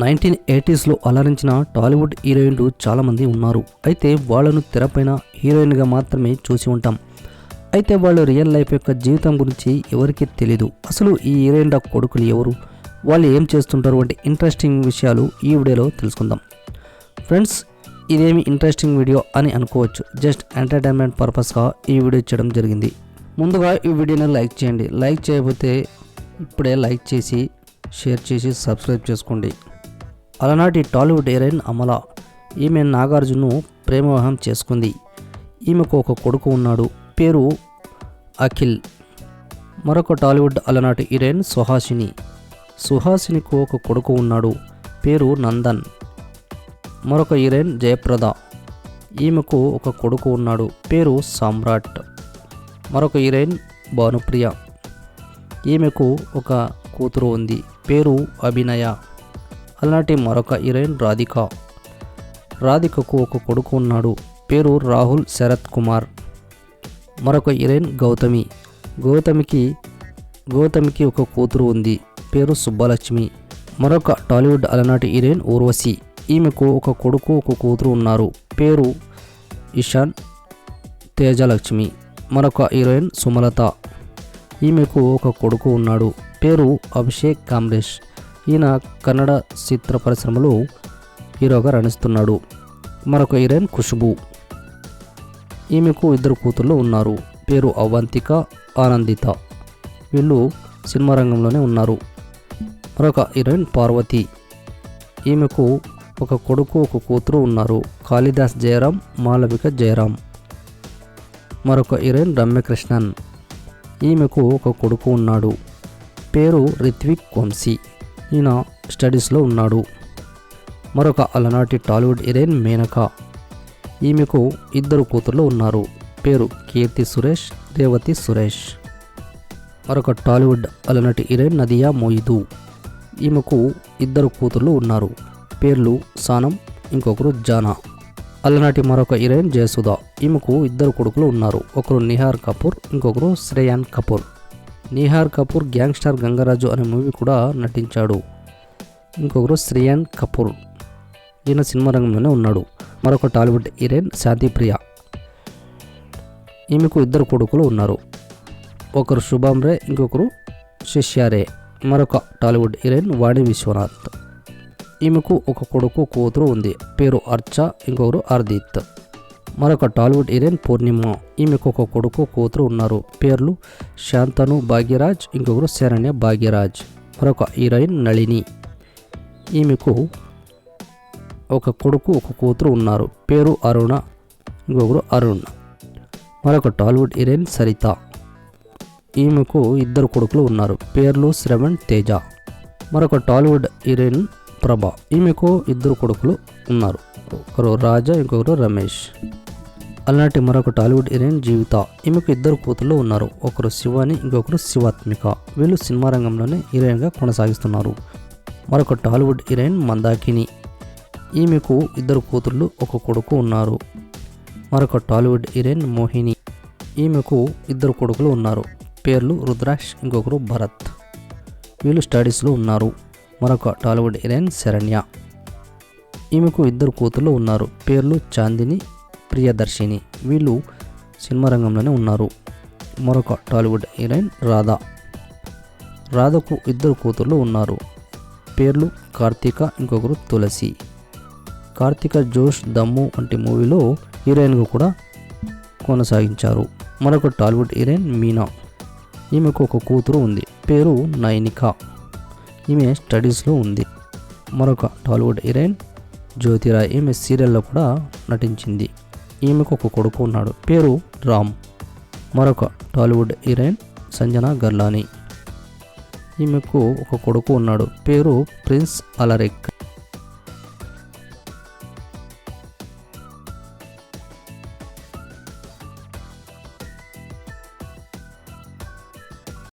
1980స్లో అలరించిన టాలీవుడ్ హీరోయిన్లు చాలామంది ఉన్నారు. అయితే వాళ్ళను తెరపైన హీరోయిన్గా మాత్రమే చూసి ఉంటాం. అయితే వాళ్ళు రియల్ లైఫ్ యొక్క జీవితం గురించి ఎవరికీ తెలీదు. అసలు ఈ హీరోయిన్ల కొడుకులు ఎవరు, వాళ్ళు ఏం చేస్తుంటారు వంటి ఇంట్రెస్టింగ్ విషయాలు ఈ వీడియోలో తెలుసుకుందాం. ఫ్రెండ్స్, ఇదేమి ఇంట్రెస్టింగ్ వీడియో అని అనుకోవచ్చు. జస్ట్ ఎంటర్టైన్మెంట్ పర్పస్గా ఈ వీడియో చేయడం జరిగింది. ముందుగా ఈ వీడియోని లైక్ చేయండి. లైక్ చేయకపోతే ఇప్పుడే లైక్ చేసి షేర్ చేసి సబ్స్క్రైబ్ చేసుకోండి. అలనాటి టాలీవుడ్ హీరోయిన్ అమల. ఈమె నాగార్జున్ను ప్రేమ వివాహం చేసుకుంది. ఈమెకు ఒక కొడుకు ఉన్నాడు, పేరు అఖిల్. మరొక టాలీవుడ్ అలనాటి హీరోయిన్ సుహాసిని. సుహాసినికి ఒక కొడుకు ఉన్నాడు, పేరు నందన్. మరొక హీరోయిన్ జయప్రద. ఈమెకు ఒక కొడుకు ఉన్నాడు, పేరు సామ్రాట్. మరొక హీరోయిన్ భానుప్రియ. ఈమెకు ఒక కూతురు ఉంది, పేరు అభినయ. అలాంటి మరొక హీరోయిన్ రాధిక. రాధికకు ఒక కొడుకు ఉన్నాడు, పేరు రాహుల్ శరత్ కుమార్. మరొక హీరోయిన్ గౌతమి. గౌతమికి ఒక కూతురు ఉంది, పేరు సుబ్బలక్ష్మి. మరొక టాలీవుడ్ అలనాటి హీరోయిన్ ఊర్వశి. ఈమెకు ఒక కొడుకు ఒక కూతురు ఉన్నారు, పేరు ఇషాన్ తేజలక్ష్మి. మరొక హీరోయిన్ సుమలత. ఈమెకు ఒక కొడుకు ఉన్నాడు, పేరు అభిషేక్ కామ్రేష్. ఈయన కన్నడ చిత్ర పరిశ్రమలో హీరోగా రాణిస్తున్నాడు. మరొక హీరోయిన్ ఖుష్బూ. ఈమెకు ఇద్దరు కూతుర్లు ఉన్నారు, పేరు అవంతిక, ఆనందిత. వీళ్ళు సినిమా రంగంలోనే ఉన్నారు. మరొక హీరోయిన్ పార్వతి. ఈమెకు ఒక కొడుకు ఒక కూతురు ఉన్నారు, కాళిదాస్ జయరాం, మాలవిక జయరాం. మరొక హీరోయిన్ రమ్యకృష్ణన్. ఈమెకు ఒక కొడుకు ఉన్నాడు, పేరు రిత్విక్ వంశీ. ఈయన స్టడీస్లో ఉన్నాడు. మరొక అలనాటి టాలీవుడ్ హీరోయిన్ మేనక. ఈమెకు ఇద్దరు కూతుర్లు ఉన్నారు, పేరు కీర్తి సురేష్, రేవతి సురేష్. మరొక టాలీవుడ్ అలనాటి హీరోయిన్ నదియా మొయిదు. ఈమెకు ఇద్దరు కూతుర్లు ఉన్నారు, పేర్లు సానం, ఇంకొకరు జానా. అలనాటి మరొక హీరోయిన్ జయసుధ. ఈమెకు ఇద్దరు కొడుకులు ఉన్నారు, ఒకరు నిహార్ కపూర్, ఇంకొకరు శ్రేయాన్ కపూర్. నిహార్ కపూర్ గ్యాంగ్స్టర్ గంగరాజు అనే మూవీ కూడా నటించాడు. ఇంకొకరు శ్రేయాన్ కపూర్, ఈయన సినిమా రంగంలోనే ఉన్నాడు. మరొక టాలీవుడ్ హీరోయిన్ శాంతిప్రియ. ఈమెకు ఇద్దరు కొడుకులు ఉన్నారు, ఒకరు శుభం రే, ఇంకొకరు శిష్యారే. మరొక టాలీవుడ్ హీరోయిన్ వాణి విశ్వనాథ్. ఈమెకు ఒక కొడుకు కూతురు ఉంది, పేరు అర్చ, ఇంకొకరు అర్దిత్. మరొక టాలీవుడ్ హీరోయిన్ పూర్ణిమ. ఈమెకు ఒక కొడుకు కూతురు ఉన్నారు, పేర్లు శాంతను భాగ్యరాజ్, ఇంకొకరు శరణ్య భాగ్యరాజ్. మరొక హీరోయిన్ నళిని. ఈమెకు ఒక కొడుకు ఒక కూతురు ఉన్నారు, పేరు అరుణ, ఇంకొకరు అరుణ్. మరొక టాలీవుడ్ హీరోయిన్ సరిత. ఈమెకు ఇద్దరు కొడుకులు ఉన్నారు, పేర్లు శ్రవణ్ తేజ. మరొక టాలీవుడ్ హీరోయిన్ ప్రభ. ఈమెకు ఇద్దరు కొడుకులు ఉన్నారు, ఒకరు రాజా, ఇంకొకరు రమేష్. అలాంటి మరొక టాలీవుడ్ హీరోయిన్ జీవిత. ఈమెకు ఇద్దరు కూతుళ్ళు ఉన్నారు, ఒకరు శివాని, ఇంకొకరు శివాత్మిక. వీళ్ళు సినిమా రంగంలోనే హీరోయిన్గా కొనసాగిస్తున్నారు. మరొక టాలీవుడ్ హీరోయిన్ మందాకిని. ఈమెకు ఇద్దరు కూతుళ్ళు ఒక కొడుకు ఉన్నారు. మరొక టాలీవుడ్ హీరోయిన్ మోహిని. ఈమెకు ఇద్దరు కొడుకులు ఉన్నారు, పేర్లు రుద్రాక్ష్, ఇంకొకరు భరత్. వీళ్ళు స్టడీస్లో ఉన్నారు. మరొక టాలీవుడ్ హీరోయిన్ శరణ్య. ఈమెకు ఇద్దరు కూతుళ్ళు ఉన్నారు, పేర్లు చాందిని, ప్రియదర్శిని. వీళ్ళు సినిమా రంగంలోనే ఉన్నారు. మరొక టాలీవుడ్ హీరోయిన్ రాధా. రాధకు ఇద్దరు కూతుర్లు ఉన్నారు, పేర్లు కార్తీక, ఇంకొకరు తులసి. కార్తీక జోష్, దమ్ము వంటి మూవీలో హీరోయిన్గా కూడా కొనసాగించారు. మరొక టాలీవుడ్ హీరోయిన్ మీనా. ఈమెకు ఒక కూతురు ఉంది, పేరు నైనిక. ఈమె స్టడీస్లో ఉంది. మరొక టాలీవుడ్ హీరోయిన్ జ్యోతిరాయ్. ఈమె సీరియల్లో కూడా నటించింది. ఈమెకు ఒక కొడుకు ఉన్నాడు, పేరు రామ్. మరొక టాలీవుడ్ హీరోయిన్ సంజన గర్లాని. ఈమెకు ఒక కొడుకు ఉన్నాడు, పేరు ప్రిన్స్ అలరెక్.